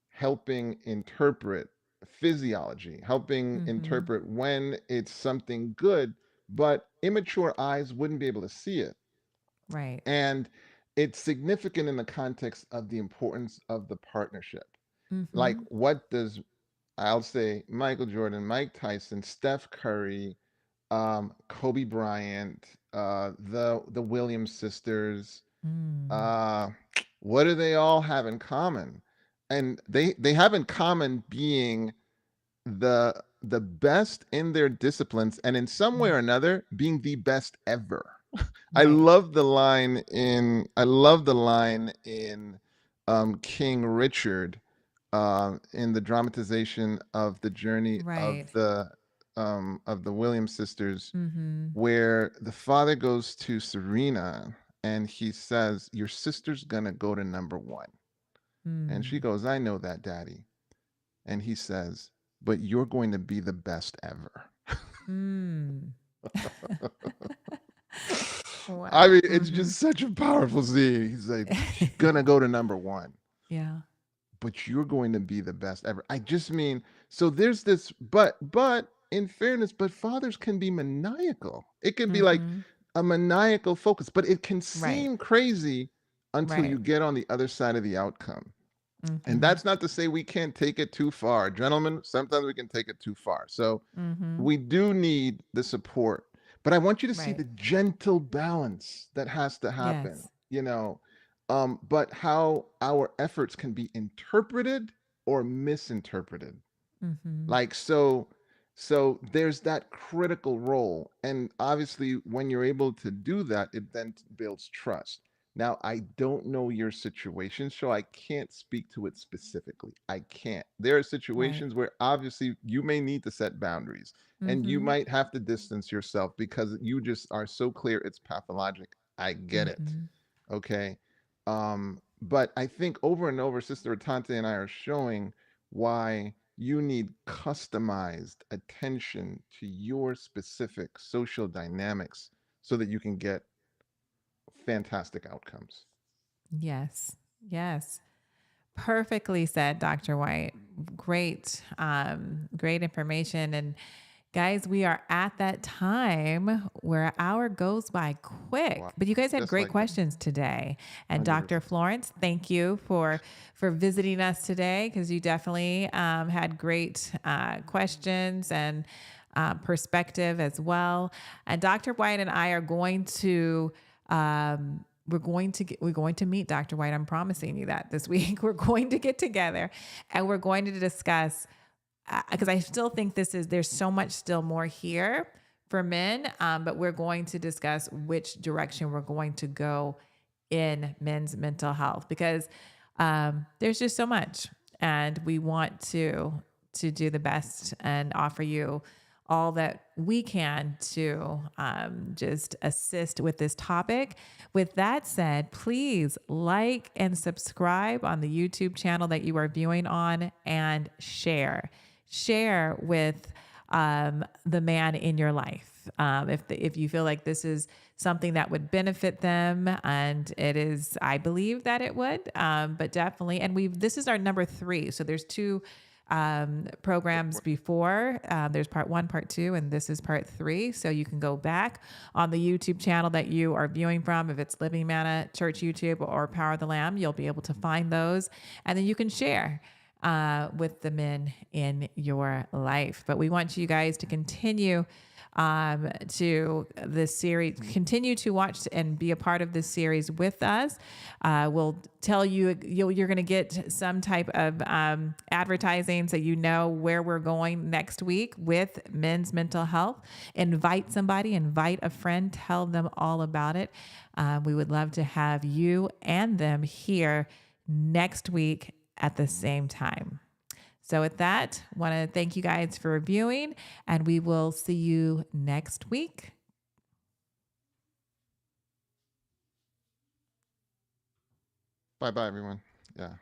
helping interpret physiology, helping Mm-hmm. interpret when it's something good, but immature eyes wouldn't be able to see it. Right. And it's significant in the context of the importance of the partnership. Like, Mm-hmm. what does, I'll say, Michael Jordan, Mike Tyson, Steph Curry, Kobe Bryant, the Williams sisters, Mm. uh, what do they all have in common? And they have in common being the best in their disciplines, and in some way Mm. or another being the best ever. Right. I love the line in King Richard, in the dramatization of the journey Right. of the Williams sisters, Mm-hmm. where the father goes to Serena and he says, your sister's gonna go to number one. And she Mm. goes, I know that, daddy. And he says, but you're going to be the best ever. Mm. I Wow. mean, it's Mm-hmm. just such a powerful scene. He's like, she's gonna go to number one, Yeah. but you're going to be the best ever. I just mean, so there's this, but in fairness, but fathers can be maniacal. It can be like Mm-hmm. a maniacal focus, but it can Right. seem crazy until Right. you get on the other side of the outcome. And Mm-hmm. that's not to say we can't take it too far. Gentlemen, sometimes we can take it too far. So Mm-hmm. we do need the support. But I want you to see Right. the gentle balance that has to happen, Yes. but how our efforts can be interpreted or misinterpreted. Mm-hmm. Like, so there's that critical role, and obviously when you're able to do that, it then builds trust. Now I don't know your situation, so I can't speak to it specifically. I can't. There are Right. situations where obviously you may need to set boundaries, and you Mm-hmm. might have to distance yourself because you just are so clear it's pathologic. I get it. Mm-hmm. Okay. But I think over and over, Sister Atonte and I are showing why you need customized attention to your specific social dynamics so that you can get fantastic outcomes. Yes. Yes. Perfectly said, Dr. White. Great, great information. And guys, we are at that time where an hour goes by quick. Wow. But you guys had Just great like that. questions today. And Dr. 100%. Florence, thank you for visiting us today because you definitely had great questions and perspective as well. And Dr. White and I are going to we're going to meet Dr. White. I'm promising you that this week. We're going to get together and we're going to discuss because I still think there's so much still more here for men, but we're going to discuss which direction we're going to go in men's mental health because there's just so much, and we want to do the best and offer you all that we can to just assist with this topic. With that said, please like and subscribe on the YouTube channel that you are viewing on and share. Share with the man in your life. If you feel like this is something that would benefit them, and it is, I believe that it would, but definitely. And this is our number 3. So there's 2 programs before. There's part 1, part 2, and this is part 3. So you can go back on the YouTube channel that you are viewing from. If it's Living Manna Church YouTube or Power of the Lamb, you'll be able to find those. And then you can share with the men in your life. But we want you guys to continue to this series, continue to watch and be a part of this series with us. We'll tell you, you're going to get some type of advertising so you know where we're going next week with men's mental health. Invite somebody, invite a friend, tell them all about it. We would love to have you and them here next week at the same time. So with that, want to thank you guys for reviewing, and we will see you next week. Bye-bye, everyone. Yeah.